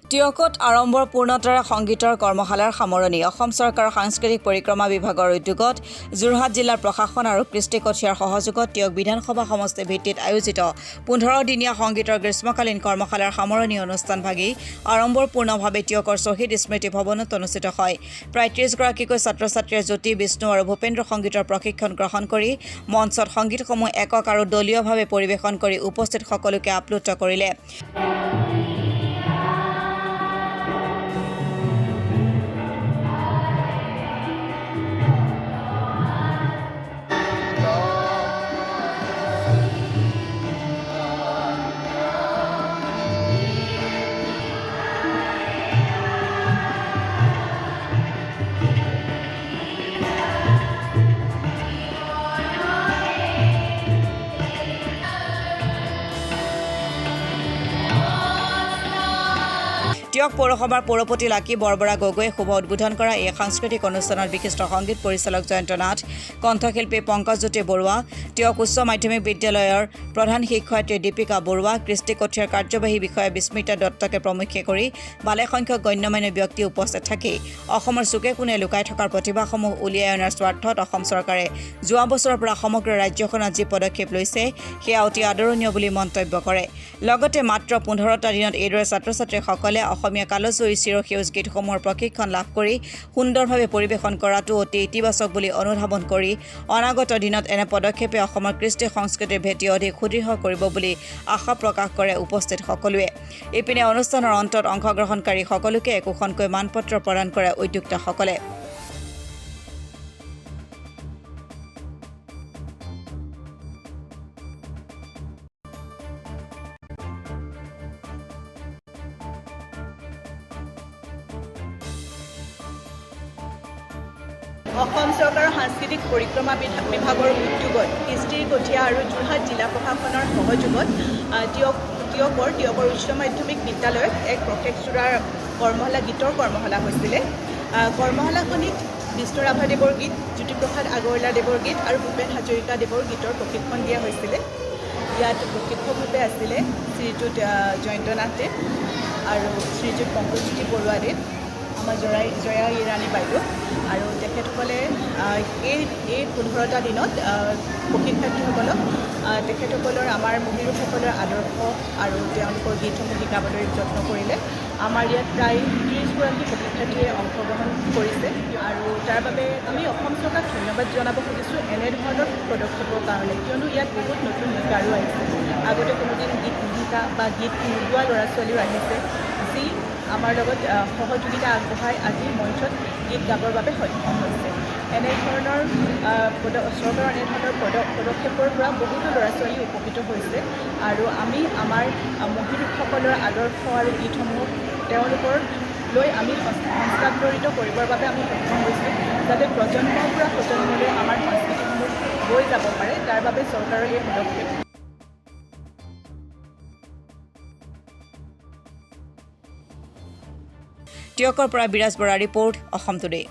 টিয়কত আৰম্ভৰ পূৰ্ণতাৰা সংগীতৰ কৰ্মশালাৰ সামৰণি অসম চৰকাৰৰ সাংস্কৃতিক পৰিক্ৰমা বিভাগৰ উদ্যোগত যোৰহাট জিলাৰ প্ৰশাসন আৰু কৃষ্টি কঠীয়াৰ সহযোগত টিয়ক বিধানসভা সমষ্টি ভিত্তিত আয়োজিত 15 দিনীয়া সংগীতৰ গ্ৰীষ্মকালীন কৰ্মশালাৰ সামৰণি অনুষ্ঠানভাগি আৰম্ভৰ পূৰ্ণভাৱে টিয়কৰ শ্বহীদ স্মৃতি ভৱনত অনুষ্ঠিত হয়। প্ৰায় 30গৰাকীকৈ ছাত্ৰ-ছাত্ৰীয়ে জ্যোতি বিষ্ণু আৰু ভূপেন্দ্ৰ সংগীতৰ প্ৰশিক্ষণ গ্ৰহণ কৰি মঞ্চত সংগীতসমূহ একক আৰু দলীয়ভাৱে পৰিৱেশন কৰি উপস্থিত সকলোকে আপ্লুত কৰিলে। টিয়ক পৌৰসভাৰ পৌৰপতি লাকী বৰবৰা গগৈয়ে শুভ উদ্বোধন কৰা এই সাংস্কৃতিক অনুষ্ঠানত বিশিষ্ট সংগীত পৰিচালক জয়ন্ত নাথ, কণ্ঠশিল্পী পংকজজ্যোতি বৰুৱা, টিয়ক উচ্চ মাধ্যমিক বিদ্যালয়ৰ প্ৰধান শিক্ষয়িত্ৰী দীপিকা বৰুৱা, কৃষ্টি কঠীয়াৰ কাৰ্যবাহী বিষয়া বিস্মিতা দত্তকে প্ৰমুখ্যে কৰি ভালেসংখ্যক গণ্যমান্য ব্যক্তি উপস্থিত থাকি অসমৰ চুকে কোণে লুকাই থকাৰ প্ৰতিভাসমূহ উলিয়াই অনাৰ স্বাৰ্থত অসম চৰকাৰে যোৱা বছৰৰ পৰা সমগ্ৰ ৰাজ্যখনত যি পদক্ষেপ লৈছে সেয়া অতি আদৰণীয় বুলি মন্তব্য কৰে। লগতে মাত্ৰ 15টা দিনত এইদৰে ছাত্ৰ-ছাত্ৰীসকলে অসমীয়া কালজয়ী চিৰসেউজ গীতসমূহৰ প্ৰশিক্ষণ লাভ কৰি সুন্দৰভাৱে পৰিৱেশন কৰাটো অতি ইতিবাচক বুলি অনুধাৱন কৰি অনাগত দিনত এনে পদক্ষেপে অসমৰ কৃষ্টি সংস্কৃতিৰ ভেটি অধিক সুদৃঢ় কৰিব বুলি আশা প্ৰকাশ কৰে উপস্থিত সকলোৱে। ইপিনে অনুষ্ঠানৰ অন্তত অংশগ্ৰহণকাৰী সকলোকে একোখনকৈ মানপত্ৰ প্ৰদান কৰে উদ্যোক্তাসকলে। অসম চৰকাৰৰ সাংস্কৃতিক পৰিক্ৰমা বিভাগৰ উদ্যোগত কৃষ্টি কঠীয়া আৰু যোৰহাট জিলা প্ৰশাসনৰ সহযোগত টিয়কৰ উচ্চ মাধ্যমিক বিদ্যালয়ত এক প্ৰশেকচোৰাৰ গীতৰ কৰ্মশালা হৈছিলে। কৰ্মশালাখনিত বিষ্ণু ৰাভাদেৱৰ গীত, জ্যোতিপ্ৰসাদ আগৰৱালাদেৱৰ গীত আৰু ভূপেন হাজৰিকাদেৱৰ গীতৰ প্ৰশিক্ষণ দিয়া হৈছিলে। ইয়াত প্ৰশিক্ষকৰূপে আছিলে শ্ৰীযুত জয়ন্ত নাথদেৱ আৰু শ্ৰীযুত পংকজজ্যোতি বৰুৱাদেৱ, আমাৰ জয়া ইৰাণী বাইদেউ, আৰু তেখেতসকলে এই 15টা দিনত প্ৰশিক্ষাৰ্থীসকলক তেখেতসকলৰ আমাৰ মহিলাসকলৰ আদৰ্শ আৰু তেওঁলোকৰ গীতসমূহ শিকাবলৈ যত্ন কৰিলে। আমাৰ ইয়াত প্ৰায় 30গৰাকী প্ৰশিক্ষাৰ্থীয়ে অংশগ্ৰহণ কৰিছে আৰু তাৰ বাবে আমি অসম চৰকাৰক ধন্যবাদ জনাব খুজিছোঁ এনেধৰণৰ পদক্ষেপৰ কাৰণে, কিয়নো ইয়াত বহুত নতুন গীতকাৰো আহিছে। আগতে কোনোদিন গীত নিশিকা বা গীত নোগোৱা ল'ৰা ছোৱালীও আহিছে, যি আমাৰ লগত সহযোগিতা আগবঢ়াই আজি মঞ্চত গীত গাবৰ বাবে সক্ষম হৈছে। এনেধৰণৰ চৰকাৰৰ এনেধৰণৰ পদক্ষেপৰ পৰা বহুতো ল'ৰা ছোৱালী উপকৃত হৈছে আৰু আমি আমাৰ মহিলাসকলৰ আদৰ্শ আৰু গীতসমূহ তেওঁলোকৰ লৈ আমি সংস্কাৰিত কৰিবৰ বাবে আমি সক্ষম হৈছোঁ, যাতে প্ৰজন্মৰ পৰা প্ৰজন্মলৈ আমাৰ সংস্কৃতিসমূহ বৈ যাব পাৰে, তাৰ বাবে চৰকাৰৰ এই পদক্ষেপ। টিয়কৰ পৰা বিৰাজ বৰা ৰিপৰ্ট, অসম টুডে।